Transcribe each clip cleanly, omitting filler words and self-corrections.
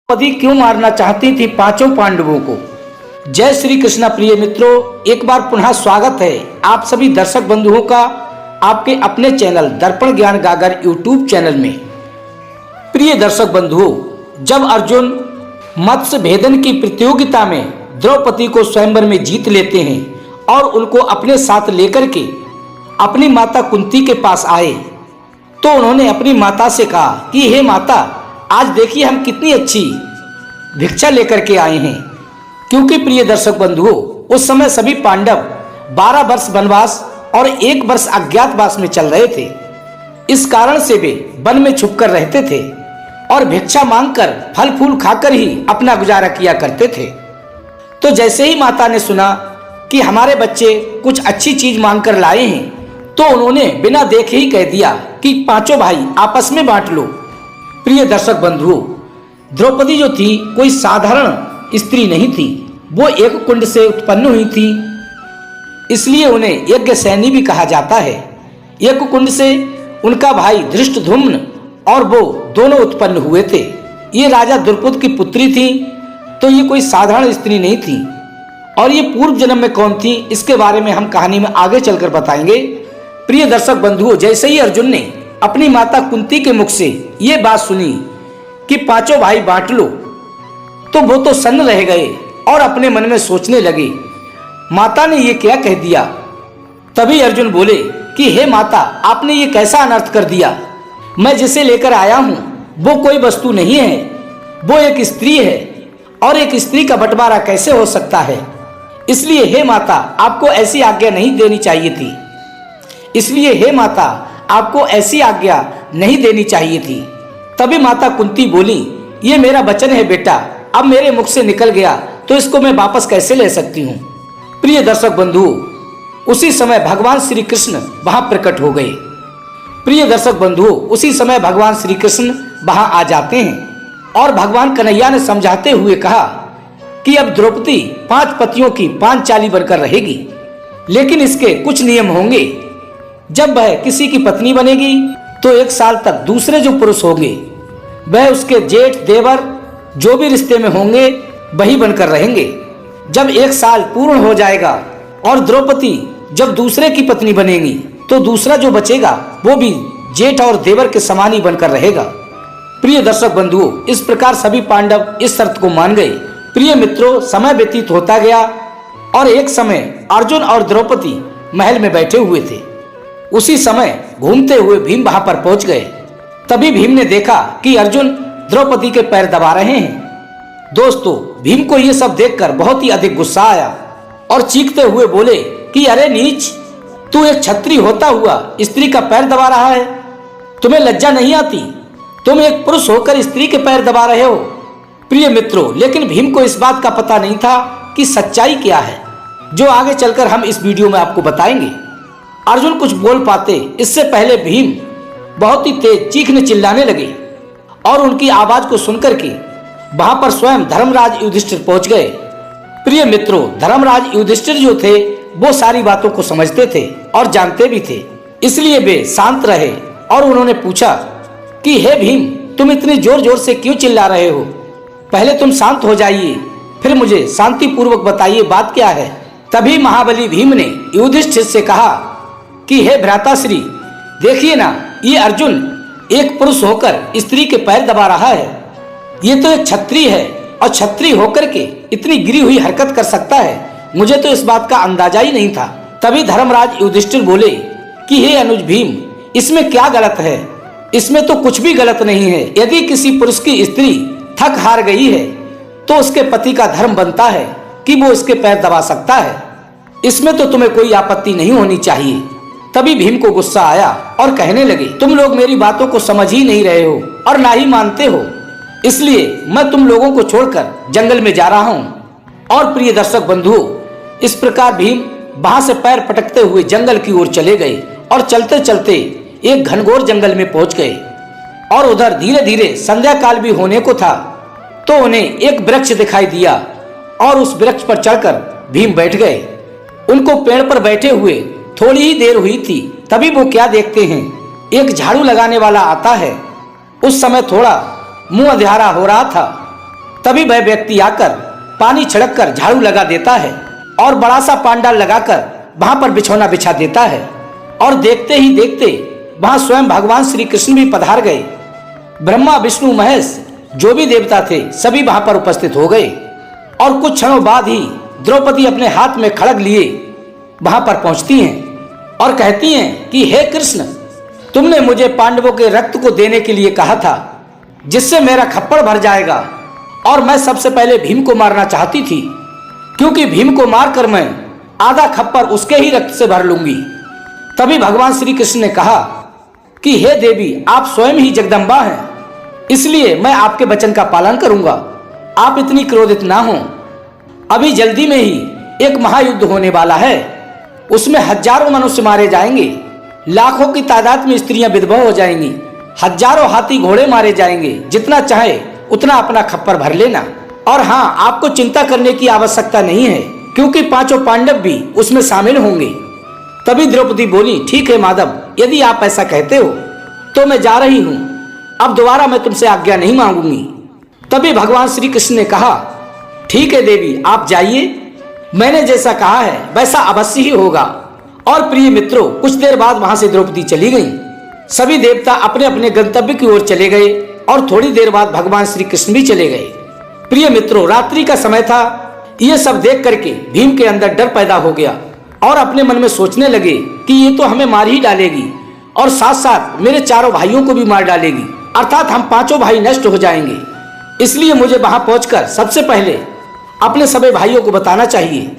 द्रौपदी क्यों मारना चाहती थी पांचों पांडवों को। जय श्री कृष्णा। प्रिय मित्रों, एक बार पुनः स्वागत है आप सभी दर्शक बंधुओं का आपके अपने चैनल दर्पण ज्ञान गागर यूट्यूब चैनल में। प्रिय दर्शक बंधुओं, जब अर्जुन मत्स्य भेदन की प्रतियोगिता में द्रौपदी को स्वयंवर में जीत लेते हैं और उनको अपने साथ लेकर के अपनी माता कुंती के पास आए, तो उन्होंने अपनी माता से कहा कि हे माता, आज देखिए हम कितनी अच्छी भिक्षा लेकर के आए हैं। क्योंकि प्रिय दर्शक बंधुओं, उस समय सभी पांडव 12 वर्ष वनवास और 1 वर्ष अज्ञातवास में चल रहे थे। इस कारण से वे वन में छुपकर रहते थे और भिक्षा मांगकर फल फूल खाकर ही अपना गुजारा किया करते थे। तो जैसे ही माता ने सुना कि हमारे बच्चे कुछ अच्छी चीज मांगकर लाए हैं, तो उन्होंने बिना देखे ही कह दिया कि पांचों भाई आपस में बांट लो। प्रिय दर्शक बंधुओं, द्रौपदी जो थी कोई साधारण स्त्री नहीं थी, वो एक कुंड से उत्पन्न हुई थी, इसलिए उन्हें यज्ञसेनी भी कहा जाता है। एक कुंड से उनका भाई धृष्टद्युम्न और वो दोनों उत्पन्न हुए थे। ये राजा द्रुपद की पुत्री थी, तो ये कोई साधारण स्त्री नहीं थी। और ये पूर्व जन्म में कौन थी, इसके बारे में हम कहानी में आगे चलकर बताएंगे। प्रिय दर्शक बंधुओं, जैसे ही अर्जुन ने अपनी माता कुंती के मुख से ये बात सुनी कि पांचों भाई बांट लो, तो वो तो सन्न रह गए और अपने मन में सोचने लगे, माता ने ये क्या कह दिया। तभी अर्जुन बोले कि हे माता, आपने ये कैसा अनर्थ कर दिया। मैं जिसे लेकर आया हूं वो कोई वस्तु नहीं है, वो एक स्त्री है, और एक स्त्री का बंटवारा कैसे हो सकता है। इसलिए हे माता, आपको ऐसी आज्ञा नहीं देनी चाहिए थी। इसलिए हे माता, आपको ऐसी आज्ञा नहीं देनी चाहिए थी। तभी माता कुंती बोली, ये मेरा वचन है बेटा, अब मेरे मुख से निकल गया तो इसको मैं वापस कैसे ले सकती हूँ। प्रिय दर्शक बंधुओं, उसी समय भगवान श्री कृष्ण वहां प्रकट हो गए। प्रिय दर्शक बंधुओं, उसी समय भगवान श्री कृष्ण वहां आ जाते हैं और भगवान कन्हैया ने समझाते हुए कहा कि अब द्रौपदी 5 पतियों की पांचाली बनकर रहेगी, लेकिन इसके कुछ नियम होंगे। जब वह किसी की पत्नी बनेगी तो 1 साल तक दूसरे जो पुरुष होंगे वह उसके जेठ देवर जो भी रिश्ते में होंगे वही बनकर रहेंगे। जब 1 साल पूर्ण हो जाएगा और द्रौपदी जब दूसरे की पत्नी बनेगी तो दूसरा जो बचेगा वो भी जेठ और देवर के समान ही बनकर रहेगा। प्रिय दर्शक बंधुओं, इस प्रकार सभी पांडव इस शर्त को मान गए। प्रिय मित्रों, समय व्यतीत होता गया और एक समय अर्जुन और द्रौपदी महल में बैठे हुए थे। उसी समय घूमते हुए भीम वहां पर पहुंच गए। तभी भीम ने देखा कि अर्जुन द्रौपदी के पैर दबा रहे हैं। दोस्तों, भीम को यह सब देखकर बहुत ही अधिक गुस्सा आया और चीखते हुए बोले कि अरे नीच, तू एक क्षत्रिय होता हुआ स्त्री का पैर दबा रहा है, तुम्हें लज्जा नहीं आती? तुम एक पुरुष होकर स्त्री के पैर दबा रहे हो। प्रिय मित्रों, लेकिन भीम को इस बात का पता नहीं था कि सच्चाई क्या है, जो आगे चलकर हम इस वीडियो में आपको बताएंगे। अर्जुन कुछ बोल पाते इससे पहले भीम बहुत ही तेज चीखने चिल्लाने लगे और उनकी आवाज को सुनकर के वहां पर स्वयं धर्मराज युधिष्ठिर पहुंच गए। प्रिय मित्रों, धर्मराज युधिष्ठिर जो थे वो सारी बातों को समझते थे और जानते भी थे, इसलिए वे शांत रहे और उन्होंने पूछा कि हे भीम, तुम इतनी जोर जोर से क्यों चिल्ला रहे हो? पहले तुम शांत हो जाइए, फिर मुझे शांति पूर्वक बताइए बात क्या है। तभी महाबली भीम ने युधिष्ठिर से कहा कि हे भ्राताश्री, देखिए ना, ये अर्जुन एक पुरुष होकर स्त्री के पैर दबा रहा है। ये तो एक क्षत्रिय है और क्षत्रिय होकर के इतनी गिरी हुई हरकत कर सकता है, मुझे तो इस बात का अंदाजा ही नहीं था। तभी धर्मराज युधिष्ठिर बोले कि हे अनुज भीम, इसमें क्या गलत है? इसमें तो कुछ भी गलत नहीं है। यदि किसी पुरुष की स्त्री थक हार गई है तो उसके पति का धर्म बनता है कि वो इसके पैर दबा सकता है। इसमें तो तुम्हें कोई आपत्ति नहीं होनी चाहिए। तभी भीम को गुस्सा आया और कहने लगे, तुम लोग मेरी बातों को समझ ही नहीं रहे हो और ना ही मानते हो, इसलिए मैं तुम लोगों को छोड़कर जंगल में जा रहा हूं। और प्रिय दर्शक बंधुओं, इस प्रकार भीम वहां से पैर पटकते हुए जंगल की ओर चले गए और चलते चलते एक घनघोर जंगल में पहुंच गए। और उधर धीरे धीरे संध्या काल भी होने को था, तो उन्हें एक वृक्ष दिखाई दिया और उस वृक्ष पर चढ़कर भीम बैठ गए। उनको पेड़ पर बैठे हुए थोड़ी ही देर हुई थी, तभी वो क्या देखते हैं, एक झाड़ू लगाने वाला आता है। उस समय थोड़ा मुंह अंधियारा हो रहा था तभी वह व्यक्ति आकर पानी छिड़क कर झाड़ू लगा देता है और बड़ा सा पांडाल लगाकर वहां पर बिछौना बिछा देता है। और देखते ही देखते वहां स्वयं भगवान श्री कृष्ण भी पधार गए। ब्रह्मा विष्णु महेश जो भी देवता थे सभी वहां पर उपस्थित हो गए और कुछ क्षणों बाद ही द्रौपदी अपने हाथ में खड़ग लिए वहां पर पहुंचती हैं और कहती हैं कि हे कृष्ण, तुमने मुझे पांडवों के रक्त को देने के लिए कहा था जिससे मेरा खप्पड़ भर जाएगा और मैं सबसे पहले भीम को मारना चाहती थी, क्योंकि भीम को मारकर मैं आधा खप्पड़ उसके ही रक्त से भर लूंगी। तभी भगवान श्री कृष्ण ने कहा कि हे देवी, आप स्वयं ही जगदम्बा हैं, इसलिए मैं आपके वचन का पालन करूंगा। आप इतनी क्रोधित ना हो। अभी जल्दी में ही एक महायुद्ध होने वाला है, उसमें हजारों मनुष्य मारे जाएंगे, लाखों की तादाद में स्त्रियां विधवा हो जाएंगी, हजारों हाथी घोड़े मारे जाएंगे। जितना चाहे उतना अपना खप्पर भर लेना। और हाँ, आपको चिंता करने की आवश्यकता नहीं है, क्योंकि पांचों पांडव भी उसमें शामिल होंगे। तभी द्रौपदी बोली, ठीक है माधव, यदि आप ऐसा कहते हो तो मैं जा रही हूँ, अब दोबारा मैं तुमसे आज्ञा नहीं मांगूंगी। तभी भगवान श्री कृष्ण ने कहा, ठीक है देवी, आप जाइए, मैंने जैसा कहा है वैसा अवश्य ही होगा। और प्रिय मित्रों, कुछ देर बाद वहां से द्रौपदी चली गई। सभी देवता अपने अपने गंतव्य की ओर चले गए और थोड़ी देर बाद भगवान श्री कृष्ण भी चले गए। प्रिय मित्रों, रात्रि का समय था। ये सब देख करके भीम के अंदर डर पैदा हो गया और अपने मन में सोचने लगे कि ये तो हमें मार ही डालेगी और साथ साथ मेरे चारों भाइयों को भी मार डालेगी, अर्थात हम पांचों भाई नष्ट हो जाएंगे। इसलिए मुझे वहां पहुंचकर सबसे पहले अपने सभी भाइयों को बताना चाहिए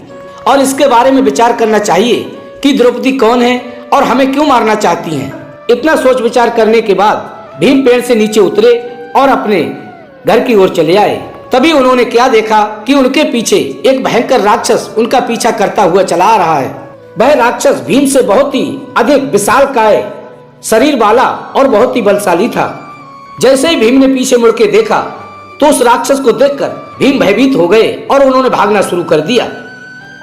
और इसके बारे में विचार करना चाहिए कि द्रौपदी कौन है और हमें क्यों मारना चाहती हैं। इतना सोच विचार करने के बाद भीम पेड़ से नीचे उतरे और अपने घर की ओर चले आए। तभी उन्होंने क्या देखा कि उनके पीछे एक भयंकर राक्षस उनका पीछा करता हुआ चला आ रहा है। वह राक्षस भीम से बहुत ही अधिक विशालकाय शरीर वाला और बहुत ही बलशाली था। जैसे ही भीम ने पीछे मुड़ के देखा तो उस राक्षस को देखकर भीम भयभीत हो गए और उन्होंने भागना शुरू कर दिया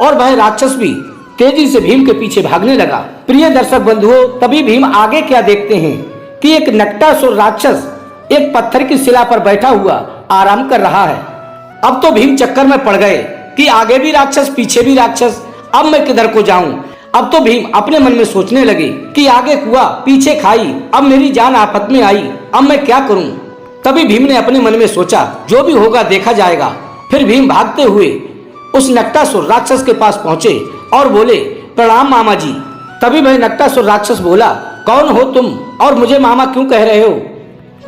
और वह राक्षस भी तेजी से भीम के पीछे भागने लगा। प्रिय दर्शक बंधुओं, तभी भीम आगे क्या देखते हैं कि एक नक्टासुर राक्षस एक पत्थर की शिला पर बैठा हुआ आराम कर रहा है। अब तो भीम चक्कर में पड़ गए कि आगे भी राक्षस पीछे भी राक्षस, अब मैं किधर को जाऊं। अब तो भीम अपने मन में सोचने लगे कि आगे कुआं पीछे खाई, अब मेरी जान आफत में आई, अब मैं क्या करूं। तभी भीम ने अपने मन में सोचा, जो भी होगा देखा जाएगा। फिर भीम भागते हुए उस नक्टासुर राक्षस के पास पहुंचे और बोले, प्रणाम मामा जी। तभी वह नक्टासुर राक्षस बोला, कौन हो तुम और मुझे मामा क्यों कह रहे हो।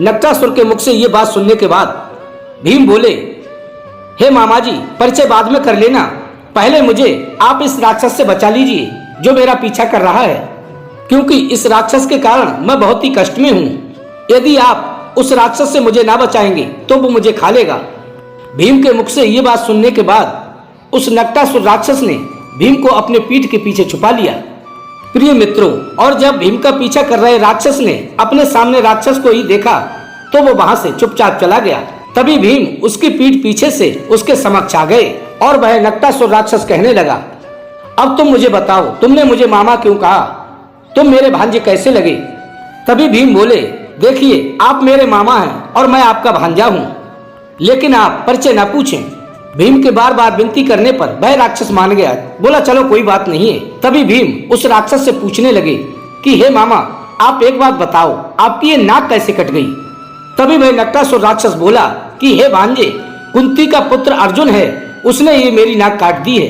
नक्टासुर के मुख से ये बात सुनने के बाद भीम बोले, हे मामा जी, परिचय बाद में कर लेना, पहले मुझे आप इस राक्षस से बचा लीजिए जो मेरा पीछा कर रहा है, क्योंकि इस राक्षस के कारण मैं बहुत ही कष्ट में हूँ। यदि आप उस राक्षस से मुझे ना बचाएंगे तो वो मुझे खा लेगा। भीम के मुख से ये बात सुनने के बाद उस नक्टासुर राक्षस ने भीम को अपने पीठ के पीछे छुपा लिया। प्रिय मित्रों, और जब भीम का पीछा कर रहे राक्षस ने अपने सामने राक्षस को ही देखा तो वो वहां से चुपचाप चला गया। तभी भीम उसकी पीठ पीछे से उसके समक्ष आ गए और वह नक्टासुर राक्षस कहने लगा, अब तुम मुझे बताओ, तुमने मुझे मामा क्यों कहा, तुम मेरे भांजे कैसे लगे। तभी भीम बोले, देखिए, आप मेरे मामा हैं और मैं आपका भांजा हूँ, लेकिन आप परिचय ना पूछें। भीम के बार बार विनती करने पर वह राक्षस मान गया, बोला चलो कोई बात नहीं है। तभी भीम उस राक्षस से पूछने लगे कि हे मामा, आप एक बात बताओ, आपकी ये नाक कैसे कट गई। तभी वह नक्टासुर राक्षस बोला कि हे भांजे, कुंती का पुत्र अर्जुन है, उसने ये मेरी नाक काट दी है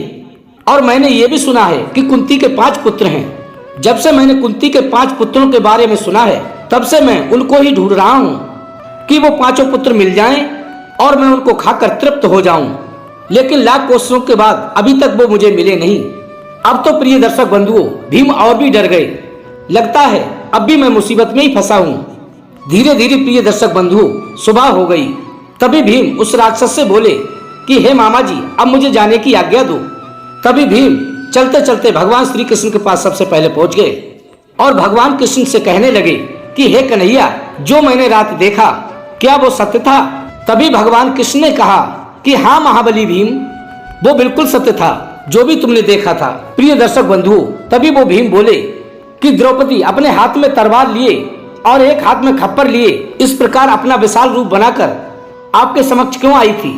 और मैंने ये भी सुना है कि कुंती के 5 पुत्र हैं। जब से मैंने कुंती के 5 पुत्रों के बारे में सुना है तब से मैं उनको ही ढूंढ रहा हूँ कि वो 5 पुत्र मिल जाएं और मैं उनको खाकर तृप्त हो जाऊं, लेकिन लाख कोशिशों के बाद अभी तक वो मुझे मिले नहीं। अब तो प्रिय दर्शक बंधुओं, भीम और भी डर गए, लगता है अब भी मैं मुसीबत में ही फंसा हूँ। धीरे धीरे प्रिय दर्शक बंधुओं सुबह हो गई। तभी भीम उस राक्षस से बोले कि हे मामा जी, अब मुझे जाने की आज्ञा दो। तभी भीम चलते चलते भगवान श्री कृष्ण के पास सबसे पहले पहुंच गए और भगवान कृष्ण से कहने लगे कि हे कन्हैया, जो मैंने रात देखा क्या वो सत्य था। तभी भगवान कृष्ण ने कहा कि हाँ महाबली भीम, वो बिल्कुल सत्य था जो भी तुमने देखा था। प्रिय दर्शक बंधुओं, तभी वो भीम बोले कि द्रौपदी अपने हाथ में तलवार लिए और एक हाथ में खप्पर लिए इस प्रकार अपना विशाल रूप बनाकर आपके समक्ष क्यों आई थी।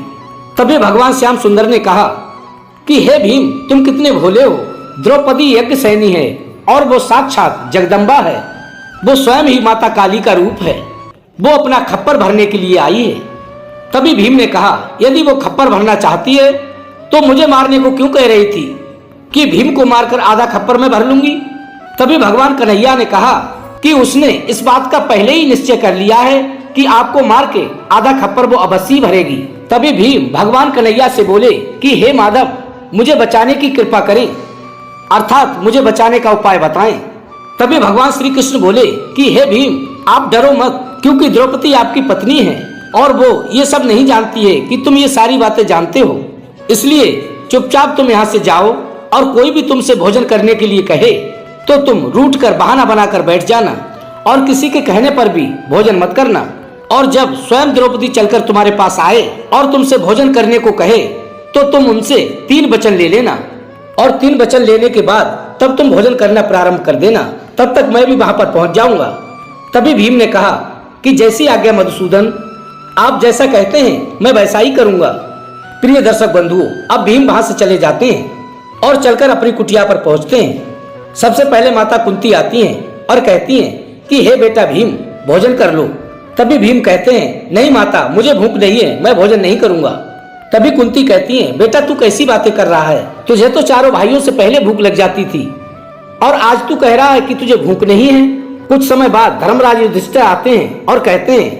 तभी भगवान श्याम सुंदर ने कहा कि हे भीम, तुम कितने भोले हो। द्रौपदी यज्ञ सैनी है और वो साक्षात जगदम्बा है। वो स्वयं ही माता काली का रूप है। वो अपना खप्पर भरने के लिए आई है। तभी भीम ने कहा, यदि वो खप्पर भरना चाहती है तो मुझे मारने को क्यों कह रही थी कि भीम को मारकर आधा खप्पर में भर लूंगी। तभी भगवान कन्हैया ने कहा कि उसने इस बात का पहले ही निश्चय कर लिया है कि आपको मार के आधा खप्पर वो अवश्य भरेगी। तभी भीम भगवान कन्हैया से बोले कि हे माधव, मुझे बचाने की कृपा करें, अर्थात मुझे बचाने का उपाय बताएं। तभी भगवान श्री कृष्ण बोले कि हे भीम, आप डरो मत, क्योंकि द्रौपदी आपकी पत्नी है और वो ये सब नहीं जानती है कि तुम ये सारी बातें जानते हो। इसलिए चुपचाप तुम यहाँ से जाओ और कोई भी तुमसे भोजन करने के लिए कहे तो तुम रूठ कर बहाना बनाकर बैठ जाना और किसी के कहने पर भी भोजन मत करना। और जब स्वयं द्रौपदी चलकर तुम्हारे पास आए और तुमसे भोजन करने को कहे तो तुम उनसे 3 वचन ले लेना और 3 वचन लेने के बाद तब तुम भोजन करना प्रारंभ कर देना। तब तक मैं भी वहां पर पहुंच जाऊंगा। तभी भीम ने कहा कि जैसी आज्ञा मधुसूदन, आप जैसा कहते हैं मैं वैसा ही करूंगा। प्रिय दर्शक बंधुओं, अब भीम वहां से चले जाते हैं और चलकर अपनी कुटिया पर पहुंचते हैं। सबसे पहले माता कुंती आती हैं और कहती हैं कि हे बेटा भीम, भोजन कर लो। तभी भीम कहते हैं, नहीं माता, मुझे भूख नहीं है, मैं भोजन नहीं करूंगा। तभी कुंती कहती है, बेटा तू कैसी बातें कर रहा है, तुझे तो चारों भाइयों से पहले भूख लग जाती थी और आज तू कह रहा है कि तुझे भूख नहीं है। कुछ समय बाद धर्मराज युधिष्ठिर आते हैं और कहते हैं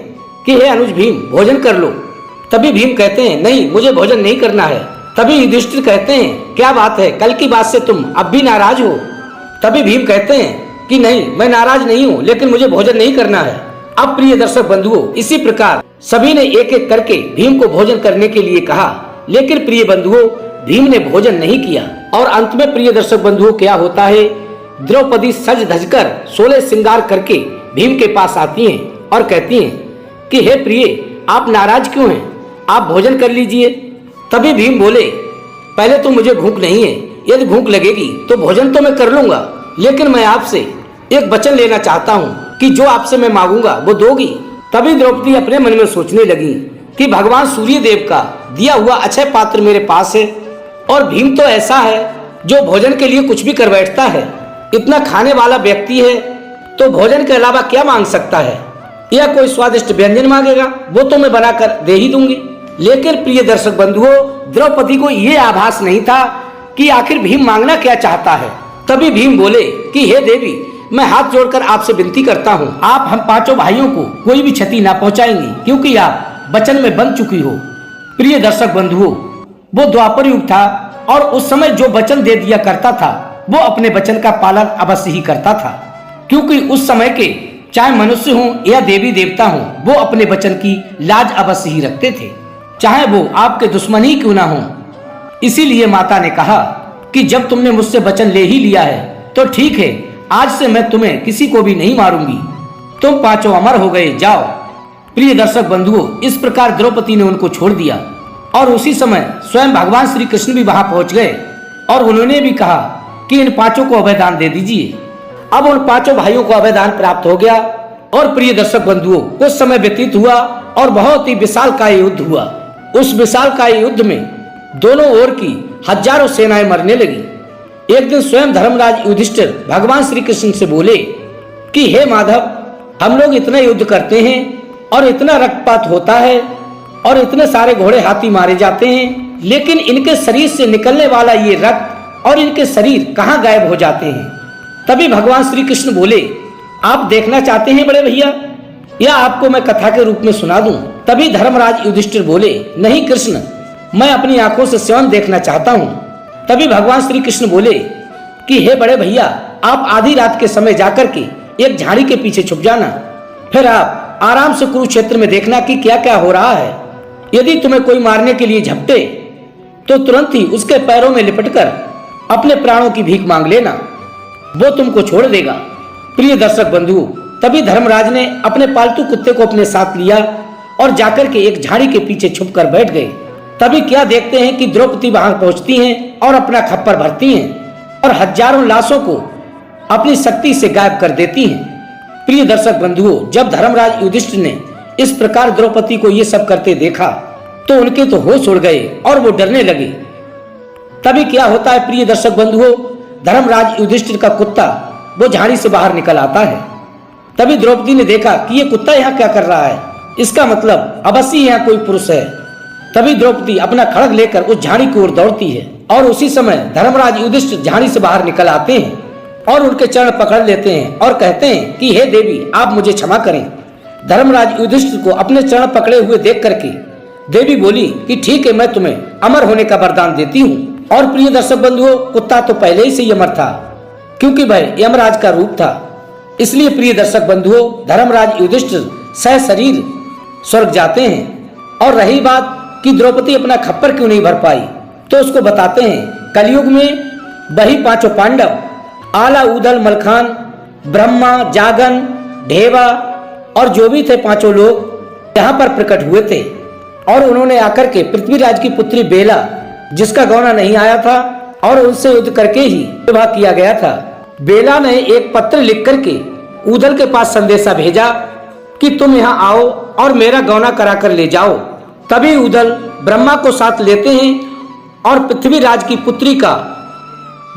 कि हे अनुज भीम, भोजन कर लो। तभी भीम कहते हैं, नहीं, मुझे भोजन नहीं करना है। तभी युधिष्ठिर कहते हैं, क्या बात है, कल की बात से तुम अब भी नाराज हो। तभी भीम कहते हैं कि नहीं, मैं नाराज नहीं हूँ, लेकिन मुझे भोजन नहीं करना है। अब प्रिय दर्शक बंधुओं, इसी प्रकार सभी ने एक एक करके भीम को भोजन करने के लिए कहा, लेकिन प्रिय बंधुओं, भीम ने भोजन नहीं किया। और अंत में प्रिय दर्शक बंधुओं क्या होता है, द्रौपदी सज धजकर 16 श्रृंगार करके भीम के पास आती हैं और कहती हैं कि हे प्रिय, आप नाराज क्यों हैं, आप भोजन कर लीजिए। तभी भीम बोले, पहले तो मुझे भूख नहीं है, यदि भूख लगेगी तो भोजन तो मैं कर लूंगा, लेकिन मैं आपसे एक वचन लेना चाहता हूँ कि जो आपसे मैं मांगूंगा वो दोगी। तभी द्रौपदी अपने मन में सोचने लगी कि भगवान सूर्य देव का दिया हुआ अक्षय पात्र मेरे पास है और भीम तो ऐसा है जो भोजन के लिए कुछ भी कर बैठता है। इतना खाने वाला व्यक्ति है तो भोजन के अलावा क्या मांग सकता है, या कोई स्वादिष्ट व्यंजन मांगेगा वो तो मैं बनाकर दे ही दूंगी। लेकिन प्रिय दर्शक बंधुओं, द्रौपदी को ये आभास नहीं था कि आखिर भीम मांगना क्या चाहता है। तभी भीम बोले कि हे देवी, मैं हाथ जोड़कर आपसे विनती करता हूँ, आप हम 5 भाइयों को कोई भी क्षति ना पहुँचाएंगी, क्योंकि आप वचन में बंध चुकी हो। प्रिय दर्शक बंधुओं, वो द्वापर युग था और उस समय जो वचन दे दिया करता था वो अपने वचन का पालन अवश्य ही करता था, क्योंकि उस समय के चाहे मनुष्य हों या देवी देवता हों, वो अपने वचन की लाज अवश्य ही रखते थे, चाहे वो आपके दुश्मन ही क्यों ना हों। इसीलिए माता ने कहा कि जब तुमने मुझसे वचन ले ही लिया है तो ठीक है, आज से मैं तुम्हें किसी को भी नहीं मारूंगी, तुम 5 अमर हो गए, जाओ। प्रिय दर्शक बंधुओं, इस प्रकार द्रौपदी ने उनको छोड़ दिया और उसी समय स्वयं भगवान श्री कृष्ण भी वहां पहुंच गए और उन्होंने भी कहा कि इन 5 को अभयदान दे दीजिए। अब उन 5 भाइयों को अभयदान प्राप्त हो गया और प्रिय दर्शक बंधुओं, कुछ समय व्यतीत हुआ और बहुत ही विशालकाय युद्ध हुआ। उस विशालकाय युद्ध में दोनों ओर की हजारों सेनाएं मरने लगी। एक दिन स्वयं धर्मराज युधिष्ठिर भगवान श्री कृष्ण से बोले कि हे माधव, हम लोग इतना युद्ध करते हैं और इतना रक्तपात होता है और इतने सारे घोड़े हाथी मारे जाते हैं, लेकिन इनके शरीर से निकलने वाला ये रक्त और इनके शरीर कहाँ गायब हो जाते हैं। तभी भगवान श्री कृष्ण बोले, आप देखना चाहते हैं बड़े भैया, या आपको मैं कथा के रूप में सुना दूं। तभी धर्मराज युधिष्ठिर बोले, नहीं कृष्ण, मैं अपनी आंखों से स्वयं देखना चाहता हूँ। तभी भगवान श्री कृष्ण बोले कि हे बड़े भैया, आप आधी रात के समय जाकर के एक झाड़ी के पीछे छुप जाना, फिर आप आराम से कुरुक्षेत्र में देखना कि क्या क्या हो रहा है। यदि तुम्हें कोई मारने के लिए झपटे तो तुरंत ही उसके पैरों में लिपटकर अपने प्राणों की भीख मांग लेना, वो तुमको छोड़ देगा। प्रिय दर्शक बंधु, तभी धर्मराज ने अपने पालतू कुत्ते को अपने साथ लिया और जाकर के एक झाड़ी के पीछे छुपकर बैठ गए। तभी क्या देखते हैं कि द्रौपदी वहां पहुंचती हैं और अपना खप्पर भरती हैं और हजारों लाशों को अपनी शक्ति से गायब कर देती हैं। प्रिय दर्शक बंधुओं, जब धर्मराज युधिष्ठिर ने इस प्रकार द्रौपदी को ये सब करते देखा तो उनके तो होश उड़ गए और वो डरने लगे। तभी क्या होता है प्रिय दर्शक बंधुओं, धर्मराज युधिष्ठिर का कुत्ता वो झाड़ी से बाहर निकल आता है। तभी द्रौपदी ने देखा कि ये कुत्ता यहाँ क्या कर रहा है, इसका मतलब अवश्य यहाँ कोई पुरुष है। तभी द्रौपदी अपना खड्ग लेकर उस झाड़ी की ओर दौड़ती है और उसी समय धर्मराज युधिष्ठिर झाड़ी से बाहर निकल आते हैं और उनके चरण पकड़ लेते हैं और कहते हैं कि हे देवी, आप मुझे क्षमा करें। धर्मराज युधिष्ठिर को अपने चरण पकड़े हुए देख करके देवी बोली कि ठीक है, मैं तुम्हें अमर होने का वरदान देती हूँ। और प्रिय दर्शक बंधुओं, कुत्ता तो पहले ही से अमर था क्योंकि वह यमराज का रूप था। इसलिए प्रिय दर्शक बंधुओं, धर्मराज युधिष्ठिर सह शरीर स्वर्ग जाते हैं। और रही बात कि द्रौपदी अपना खप्पर क्यों नहीं भर पाई, तो उसको बताते हैं। कलयुग में वही पांचों पांडव आला, उदल, मलखान, ब्रह्मा, जागन, ढेवा और जो भी थे पांचों लोग यहाँ पर प्रकट हुए थे और उन्होंने आकर के पृथ्वीराज की पुत्री बेला, जिसका गौना नहीं आया था, और उनसे युद्ध करके ही विवाह किया गया था। बेला ने एक पत्र लिख करके उदल के पास संदेशा भेजा कि तुम यहाँ आओ और मेरा गौना करा कर ले जाओ। तभी उदल ब्रह्मा को साथ लेते हैं और पृथ्वीराज की पुत्री का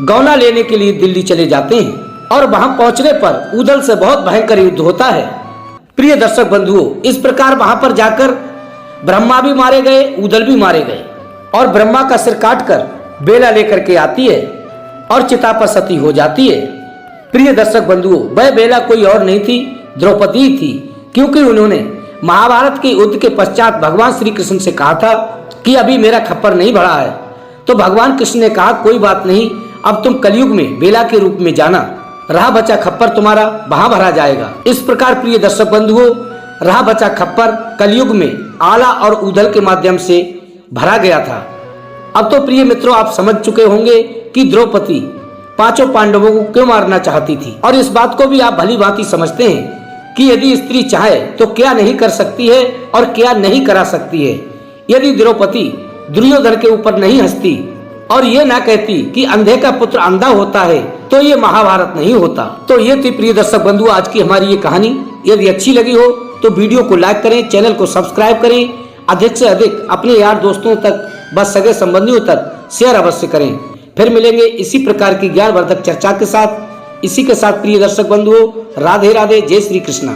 गौना लेने के लिए दिल्ली चले जाते हैं। और वहां पहुंचने पर उदल से बहुत भयंकर युद्ध होता है। प्रिय दर्शक बंधुओं, इस प्रकार वहां पर जाकर ब्रह्मा भी मारे गए, उदल भी मारे गए और ब्रह्मा का सिर काटकर बेला लेकर के आती है और चिता पर सती हो जाती है। प्रिय दर्शक बंधुओं, वह बेला कोई और नहीं थी, द्रौपदी थी, क्योंकि उन्होंने महाभारत के युद्ध के पश्चात भगवान श्री कृष्ण से कहा था कि अभी मेरा खप्पर नहीं भरा है। तो भगवान कृष्ण ने कहा कोई बात नहीं, अब तुम कलयुग में बेला के रूप में जाना, रहा बचा खप्पर तुम्हारा वहां भरा जाएगा। इस प्रकार प्रिय दर्शक बंधुओं, रहा बचा खप्पर कलयुग में आला और उदल के माध्यम से भरा गया था। अब तो प्रिय मित्रों, आप समझ चुके होंगे कि द्रौपदी पांचों पांडवों को क्यों मारना चाहती थी। और इस बात को भी आप भली भांति समझते हैं कि यदि स्त्री चाहे तो क्या नहीं कर सकती है और क्या नहीं करा सकती है। यदि द्रौपदी दुर्योधन के ऊपर नहीं हंसती और ये ना कहती कि अंधे का पुत्र अंधा होता है, तो ये महाभारत नहीं होता। तो ये थी प्रिय दर्शक बंधु आज की हमारी ये कहानी। यदि अच्छी लगी हो तो वीडियो को लाइक करें, चैनल को सब्सक्राइब करें, अधिक से अधिक अपने यार दोस्तों तक, बस सगे संबंधियों तक शेयर अवश्य करें। फिर मिलेंगे इसी प्रकार की ज्ञानवर्धक चर्चा के साथ। इसी के साथ प्रिय दर्शक बंधुओं, राधे राधे, जय श्री कृष्णा।